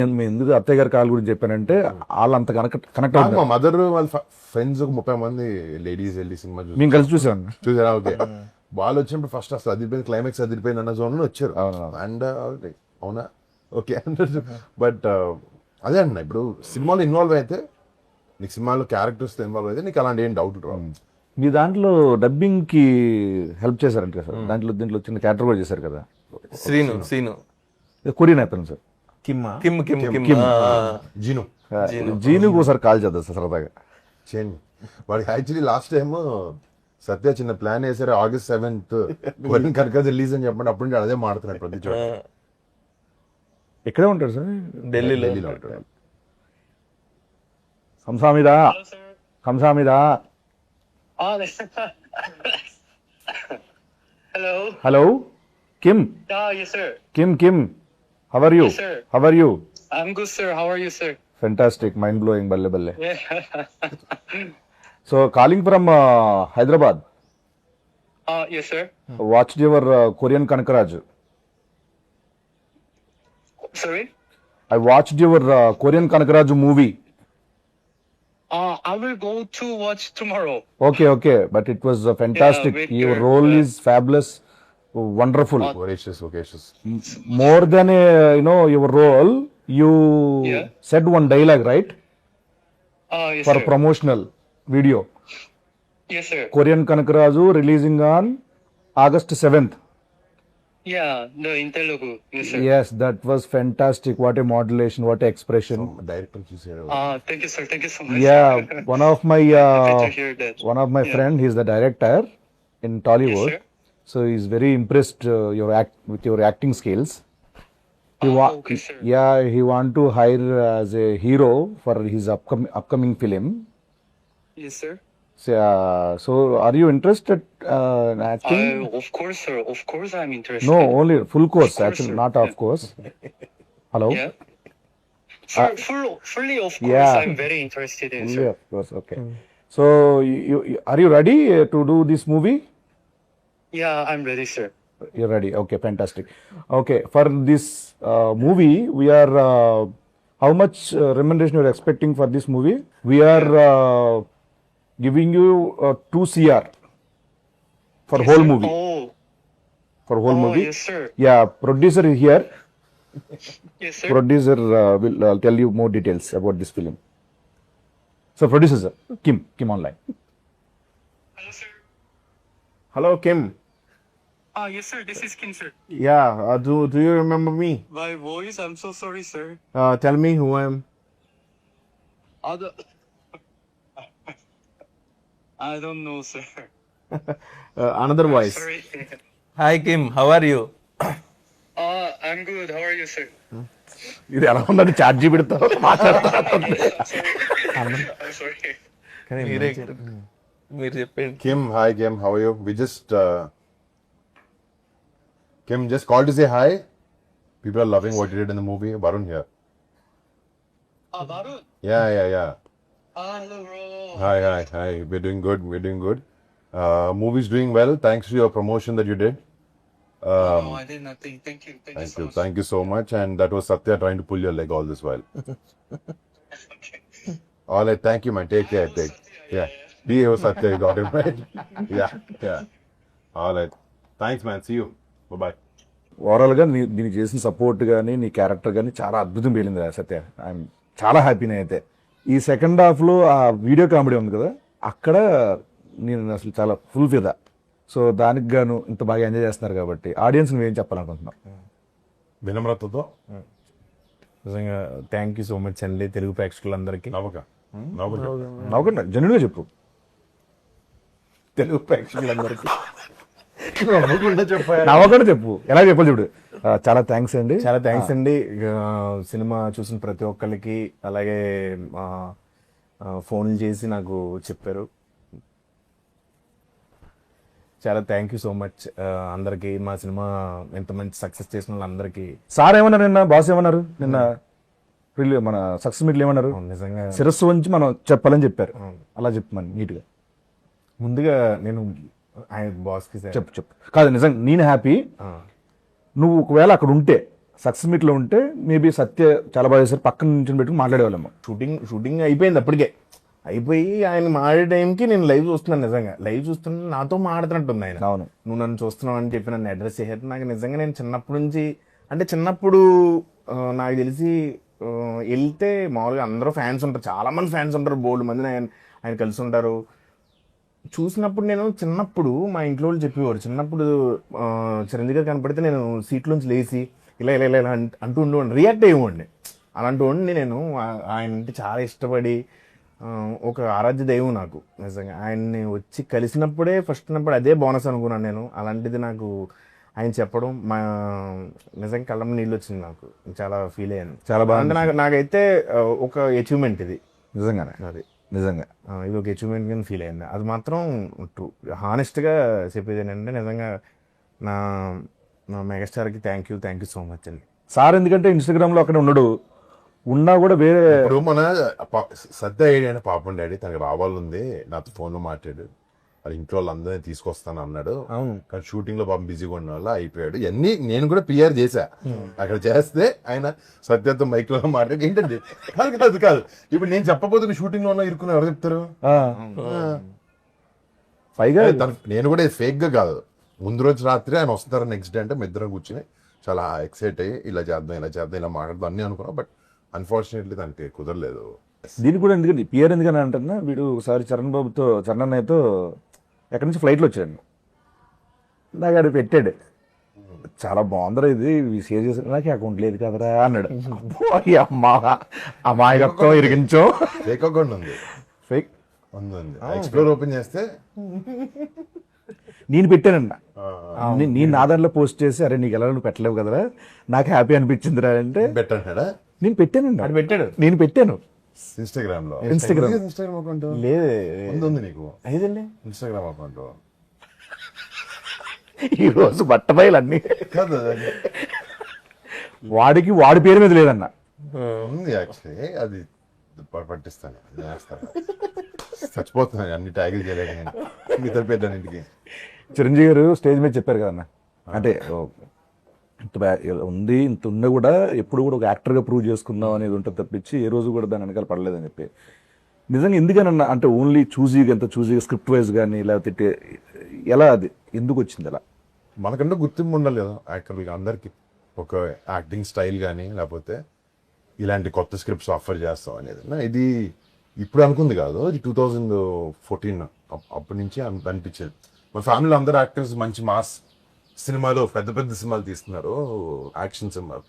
నేను ఎందుకు అత్తయ్య గారి కాల్ గురించి చెప్పానంటే వాళ్ళు అంత కనెక్ట్ మా అవుతుంది. మదర్ వాళ్ళ ఫ్రెండ్స్ ఒక 30 మంది లేడీస్ వెళ్ళి సినిమా మేము కలిసి చూసాను. చూసారా? ఓకే. వాళ్ళు వచ్చినప్పుడు ఫస్ట్ అసలు అదిరిపోయింది, క్లైమాక్స్ అదిరిపోయింది అన్న జోన్ లో వచ్చారు. అండ్ అవునా ఓకే. బట్ అదే అన్న, ఇప్పుడు సినిమాలో ఇన్వాల్వ్ అయితే నీకు సినిమాలో క్యారెక్టర్స్ ఇన్వాల్వ్ అయితే నీకు అలాంటి ఏం డౌట్ రావు. మీ దాంట్లో డబ్బింగ్ కి హెల్ప్ చేశారంట కదా సార్. దీంట్లో చిన్న క్యారెక్టర్ కూడా చేశారు కదా. సీను కొరియన్ అయిపోయింది సార్. జీను జీనుకు ఒకసారి కాల్ చేద్దాం సార్ సరదాగా. చేయండి. వాడికి యాక్చువల్లీ లాస్ట్ టైం సత్య చిన్న ప్లాన్ వేసారు, August 7th కొరియన్ కనక రిలీజ్ అని చెప్పండి. అప్పుడు నుంచి అదే మాడుతున్నాడు ప్రతి చోట. ఎక్కడే ఉంటాడు సార్? ఢిల్లీలో ఉంటాడు. కంసామిదా కంసామిదా. Hello. Hello Kim. Yes, sir. Kim how are you? Yes, sir. How are you? I'm good, sir. How are you, sir? Fantastic, mind blowing, బల్లె బల్లె. Yeah. So calling from Hyderabad. Yes, sir. Watched your Korean Kanakaraj. Sorry. I watched your Korean Kanakaraju movie. I will go to watch tomorrow. Okay, but it was fantastic. with Your your, role is fabulous, wonderful. Voracious. More than your role, you Yeah. said one dialogue, right? Yes, For sir. promotional video. Yes, sir. Korean Kanakaraju releasing on August 7th. Yeah, the in Telugu. Yes, sir. Yes, that was fantastic. What a modulation, what a expression. Director చూసారు. Thank you, sir. Thank you so much. Yeah, one of my Happy to hear that. my friend, he's the director in Tollywood. Yes, sir. So he's very impressed with your acting skills. Okay, sir. Yeah, he want to hire as a hero for his upcoming film. Yes, sir. So are you interested in acting? Of course, sir. Of course, I'm interested. No, only full course, Of course, actually, sir. not off course. Hello? Yeah. Sir, fully, of course, Yeah. I'm very interested in, Only sir. of course, okay. So are you ready to do this movie? Yeah, I'm ready, sir. You're ready. Okay, fantastic. Okay, for this movie, we are how much remuneration you're expecting for this movie? We are giving you 2 CR for Yes, whole sir. movie. For whole Oh, movie. yes, sir. Yeah, producer is here. Yes, sir. Producer will tell you more details about this film. So producer sir, Kim online. Hello, sir. Hello, Kim. Yes, sir. This is Kim, sir. Yeah, do you remember me? My voice, I'm so sorry, sir. Tell me who I am. Other... I don't know, sir. Another voice. Sorry. Hi Kim, how are you? I'm good. How are you, sir? ఇది ఎలా ఉందని chat జీబీతో మాట్లాడతా. I'm sorry. మీరు చెప్పండి. Kim, hi Kim, how are you? We just Kim just called to say hi. People are loving what you did in the movie. Varun here. Varun. Yeah. Hello, bro. Hi. We're doing good. Movie's doing well. Thanks to your promotion that you did. No, I did nothing. Thank you. Thank you so much. Thank you so much. And that was Satya trying to pull your leg all this while. Okay. All right, thank you, man. Take care. Yeah. Be here, Satya. You got it right. Yeah. All right. Thanks, man. See you. Bye. ఓవరాల్గా దీనికి చేసిన support కానీ నీ character కానీ చాలా అద్భుతం పేలింది సత్య. I'm చాలా హ్యాపీనే అయితే. ఈ సెకండ్ హాఫ్లో ఆ వీడియో కామెడీ ఉంది కదా, అక్కడ నేను అసలు చాలా ఫుల్ ఫిదా. సో దానికి గాను ఇంత బాగా ఎంజాయ్ చేస్తున్నారు కాబట్టి ఆడియన్స్ నువ్వేం చెప్పాలనుకుంటున్నావు? వినమ్రతతో నిజంగా థ్యాంక్ యూ సో మచ్ అండి తెలుగు ప్రేక్షకులందరికీ. నవ్వకుండా జెన్యున్గా చెప్పు. తెలుగు ప్రేక్షకులందరికీ నవ్వకుండా చెప్పు. ఎలా చెప్పాలి చూడు. చాలా థ్యాంక్స్ అండి. చాలా థ్యాంక్స్ అండి. సినిమా చూసిన ప్రతి ఒక్కరికి, అలాగే ఫోన్లు చేసి నాకు చెప్పారు. చాలా థ్యాంక్ యూ సో మచ్ అందరికి. మా సినిమా ఎంత మంచి సక్సెస్ చేసిన వాళ్ళందరికీ. సార్ ఏమన్నారు నిన్న? బాస్ ఏమన్నారు నిన్న? మన సక్సెస్ మీట్లు ఏమన్నారు? నిజంగా శిరస్సు వంచి మనం చెప్పాలని చెప్పారు. అలా చెప్పమని నీట్గా. ముందుగా నేను బాస్కి చెప్పు. కాదు నిజంగా నేను హ్యాపీ. నువ్వు ఒకవేళ అక్కడ ఉంటే సక్సెస్ మీట్ లో ఉంటే మేబీ సత్య చాలా బాగా చేశారు, పక్కన నుంచి పెట్టుకుని మాట్లాడేవాళ్ళము. షూటింగ్ అయిపోయింది అప్పటికే. అయిపోయి ఆయన మాడే టైంకి నేను లైవ్ చూస్తున్నాను. నిజంగా లైవ్ చూస్తున్నా నాతో మాడుతున్నట్టుంది ఆయన. అవును. నువ్వు నన్ను చూస్తున్నావు అని చెప్పి నన్ను అడ్రస్ చేశారు. నాకు నిజంగా నేను చిన్నప్పటి నుంచి అంటే చిన్నప్పుడు నాకు తెలిసి వెళ్తే మామూలుగా అందరూ ఫ్యాన్స్ ఉంటారు, చాలా మంది ఫ్యాన్స్ ఉంటారు, బోల్డ్ మంది ఆయన కలిసి ఉంటారు. చూసినప్పుడు నేను చిన్నప్పుడు మా ఇంట్లో వాళ్ళు చెప్పేవారు, చిన్నప్పుడు చిరంజీవి గారు కనపడితే నేను సీట్లోంచి లేచి ఇలా ఇలా ఇలా ఇలా అంటూ ఉండేవాడిని, రియాక్ట్ అయ్యేవాడిని. అలాంటి వాడిని నేను. ఆయన అంటే చాలా ఇష్టపడి ఒక ఆరాధ్య దైవం నాకు నిజంగా. ఆయన్ని వచ్చి కలిసినప్పుడే ఫస్ట్ అదే బోనస్ అనుకున్నాను నేను. అలాంటిది నాకు ఆయన చెప్పడం నిజంగా కళ్ళం నీళ్ళు వచ్చింది, నాకు చాలా ఫీల్ అయ్యాను. చాలా బాగా నాకైతే ఒక అచీవ్మెంట్ ఇది నిజంగానే. అది నిజంగా ఇది ఒక అచీవ్మెంట్ కింద ఫీల్ అయింది. అది మాత్రం ట్రూ. హానెస్ట్గా చెప్పేది ఏంటంటే నిజంగా నా మెగాస్టార్కి థ్యాంక్ యూ సో మచ్ అండి. సార్ ఎందుకంటే ఇన్స్టాగ్రామ్ లో అక్కడ ఉండడు, ఉన్నా కూడా వేరే. ఇప్పుడు మన సత్య ఏడైనా పాపం డాడీ తనకు రావాలంది, నాతో ఫోన్ లో మాట్లాడు, అది ఇంట్లో వాళ్ళందరినీ తీసుకొస్తాను అన్నాడు. అవును. కానీ షూటింగ్ లో పాపం బిజీగా ఉన్న వల్ల అయిపోయాడు. ఇవన్నీ నేను కూడా పిఆర్ చేశా. అక్కడ చేస్తే ఆయన సత్యతో మైక్ లో మాట్లాడి ఏంటండి కాదు ఇప్పుడు నేను చెప్పబోతున్న షూటింగ్ లో ఇరుక్కుని ఎవరు చెప్తారు? పైగా నేను కూడా ఫేక్ గా కాదు, ముందు రోజు రాత్రి ఆయన వస్తారు నెక్స్ట్ డే అంటే మీ ఇద్దరం కూర్చుని చాలా ఎక్సైట్ అయ్యి ఇలా చేద్దాం ఇలా మాట్లాడదాం అన్నీ అనుకున్నాం. బట్ అన్ఫార్చునేట్లీ దానికి కుదరలేదు. దీనికి కూడా ఎందుకంటే పిఆర్ ఎందుకని అంటున్నా, వీడు ఒకసారి చరణ్ అన్నయ్యతో ఎక్కడి నుంచి ఫ్లైట్లో వచ్చాడు, నాకు అది పెట్టాడు, చాలా బాగుందిరా ఇది షేర్ చేసి, నాకు అకౌంట్ లేదు కదరా అన్నాడు. అమాయకత్వం ఇరిగించో. ఫేక్ అకౌంట్ ఉంది, ఫేక్ ఉంది. ఎక్స్ప్లోర్ ఓపెన్ చేస్తే నేను పెట్టానన్న, నేను నా దాంట్లో పోస్ట్ చేసి అరే నీకు ఎలా నువ్వు పెట్టలేవు కదరా, నాకు హ్యాపీ అనిపించిందిరా అంటే పెట్టాడా? నేను పెట్టానండి. అది పెట్టాడు, నేను పెట్టాను ఇన్స్టాగ్రామ్ లో. ఇన్స్టాగ్రామ్ అకౌంట్ లేదు ఉంది నీకు? అదేండి ఇన్స్టాగ్రామ్ అకౌంట్ ఈ రోజు బట్టబయలు అన్ని కాదు, వాడి పేరు మీద లేదన్న, ఉంది యాక్చువల్లీ. అది పట్టిస్తాను, చేస్తాను. చచ్చిపోతున్నాను అన్ని ట్యాగిల్ చేయలేక నేను మిగతా పేర్లన్నింటికి. చిరంజీవి గారు స్టేజ్ మీద చెప్పారు కదన్న, అంటే ఉంది ఇంత ఉన్నా కూడా ఎప్పుడు కూడా ఒక యాక్టర్గా ప్రూవ్ చేసుకుందాం అనేది ఉంటుంది తప్పించి ఏ రోజు కూడా దాని వెనకాల పడలేదని చెప్పి. నిజంగా ఎందుకనన్నా అంటే ఓన్లీ చూజీగా స్క్రిప్ట్ వైజ్ కానీ లేకపోతే ఎలా అది ఎందుకు వచ్చింది అలా? మనకంటే గుర్తింపు ఉండాలి కదా యాక్టర్లకి, అందరికి ఒక యాక్టింగ్ స్టైల్ కానీ లేకపోతే ఇలాంటి కొత్త స్క్రిప్ట్స్ ఆఫర్ చేస్తాం అనేది. ఇది ఇప్పుడు అనుకుంది కాదు, ఇది 2014 అప్పటి నుంచి అనిపించేది. మన ఫ్యామిలీలో అందరు యాక్టర్స్ మంచి మాస్ సినిమాలు, పెద్ద పెద్ద సినిమాలు తీస్తున్నారు, యాక్షన్ సినిమాలు.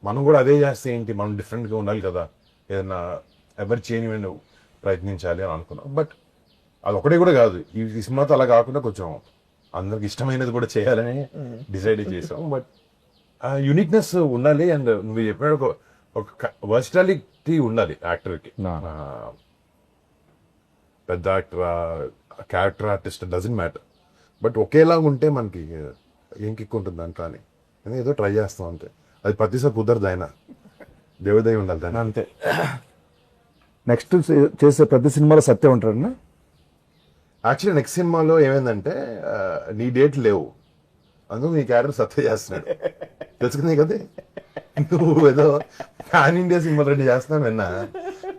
మనం కూడా అదే చేస్తే ఏంటి, మనం డిఫరెంట్గా ఉండాలి కదా, ఏదైనా ఎవరు చేయని ప్రయత్నించాలి అని అనుకున్నాం. బట్ అది ఒకటే కూడా కాదు, ఈ సినిమాతో అలా కాకుండా కొంచెం అందరికి ఇష్టమైనది కూడా చేయాలని డిసైడ్ చేసాం. బట్ యూనిక్నెస్ ఉండాలి, అండ్ నువ్వు చెప్పిన ఒక వర్సిటాలిటీ ఉండాలి యాక్టర్కి. పెద్ద actor, character artist doesn't matter, but ఒకేలాగా ఉంటే మనకి ఏం కిక్ ఉంటుంది దాంట్లో అని ఏదో ట్రై చేస్తాం అంతే. అది ప్రతిసారి కుదరదు, ఆయన దేవదయ ఉండాలి దాన్ని అంతే. నెక్స్ట్ చేసే ప్రతి సినిమాలో సత్యం ఉంటారన్న. యాక్చువల్లీ నెక్స్ట్ సినిమాలో ఏమైందంటే నీ డేట్ లేవు, అందుకు నీ క్యారెక్టర్ సత్య చేస్తున్నాడు. తెలుసుకుంది కదా, నువ్వు ఏదో పాన్ ఇండియా సినిమా రెండు చేస్తున్నావు విన్నా,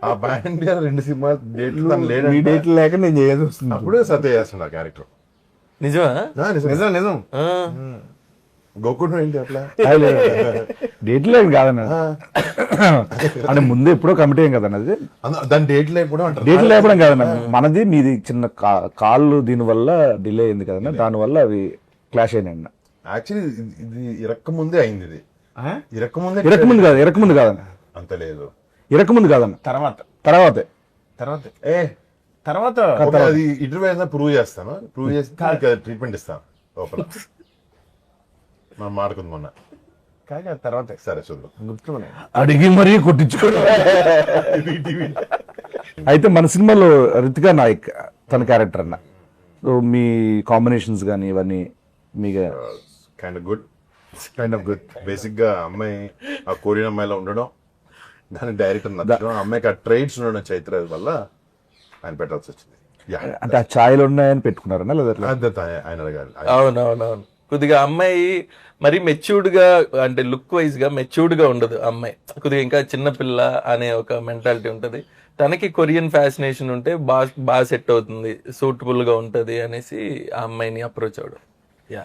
ఆ పాన్ ఇండియా 2 సినిమా డేట్లు డేట్లు లేక నేను చేయాల్సి వస్తుంది. అప్పుడే సత్య చేస్తున్నాడు ఆ క్యారెక్టర్. నిజమా? నిజం. గోకుడు ఏంటి అట్లా డేట్లు ఏం కాదన్న, అంటే ముందు ఎప్పుడో కమిటీ అయ్యాం కదన్న, అది దాని డేట్ లేకపోవడం అంటారు. డేట్లు లేపడం కాదన్న, మనది మీది చిన్న కాళ్ళు దీనివల్ల డిలే అయింది కదన్న, దానివల్ల అవి క్లాష్ అయినాయి అన్న. యాక్చువల్లీ ఇది ఇరక్కముందే అయింది, ఇది ఇరకముందు కాదన్న, అంత లేదు, ఇరకముందు కాదన్న, తర్వాతే తర్వాత అది ఇంటర్వ్యూ ప్రూవ్ చేస్తాను, ప్రూవ్ చేసి ట్రీట్మెంట్ ఇస్తాను లోపల. మనం మాడుకుంది మొన్న, తర్వాత సరే చూద్దాం. అడిగి మరీ కొట్టించుకోవడం. అయితే మన సినిమాలో రితికా నాయక్ తన క్యారెక్టర్ అన్న, సో మీ కాంబినేషన్స్ కానీ ఇవన్నీ మీకు కైండ్ ఆఫ్ గుడ్. బేసిక్ గా అమ్మాయి ఆ కొరియన్ అమ్మాయిలో ఉండడం, దాని డైరెక్టర్ నచ్చడం, అమ్మాయికి ఆ ట్రైట్స్ ఉండడం చైత్ర వల్ల ఆయన పెట్టాల్సి వచ్చింది. అంటే ఆ ఛాయలు ఉన్నాయని పెట్టుకున్నారన్నా లేదా? ఆయన అడగాలి. అవునవునవును. కొద్దిగా అమ్మాయి మరి మెచ్యూర్డ్ గా అంటే లుక్ వైజ్ గా మెచ్యూర్డ్ గా ఉండదు అమ్మాయి, కొద్దిగా ఇంకా చిన్నపిల్ల అనే ఒక మెంటాలిటీ ఉంటది. తనకి కొరియన్ ఫ్యాసినేషన్ ఉంటే బాగా సెట్ అవుతుంది, సూటబుల్ గా ఉంటది అనేసి ఆ అమ్మాయిని అప్రోచ్ అవడం. యా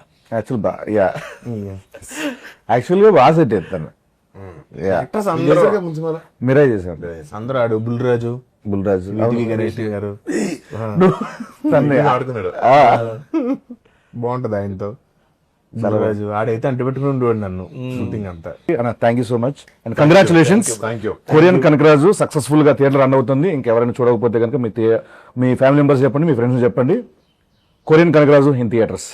యాక్చువల్గా బాగా సెట్ అవుతాను. యాక్టర్స్ అందరూ మీరే చేశాను అందరూ ఆడు బుల్రాజు, బుల్రాజు ఈటీవీ గణేష్ గారు తన్ని ఆడుతున్నాడు. బాగుంటది ఆయనతో. బుల్రాజు ఆడైతే అంటి పెట్టుకుని ఉండేవాడు నన్ను షూటింగ్ అంతా. Thank you so much and congratulations. Thank you. Korean Kanakaraju successful గా థియేటర్ రన్ అవుతుంది. ఇంకెవరైనా చూడకపోతే కనుక మీ ఫ్యామిలీ మెంబర్స్ చెప్పండి, మీ ఫ్రెండ్స్ చెప్పండి. Korean Kanakaraju in theatres.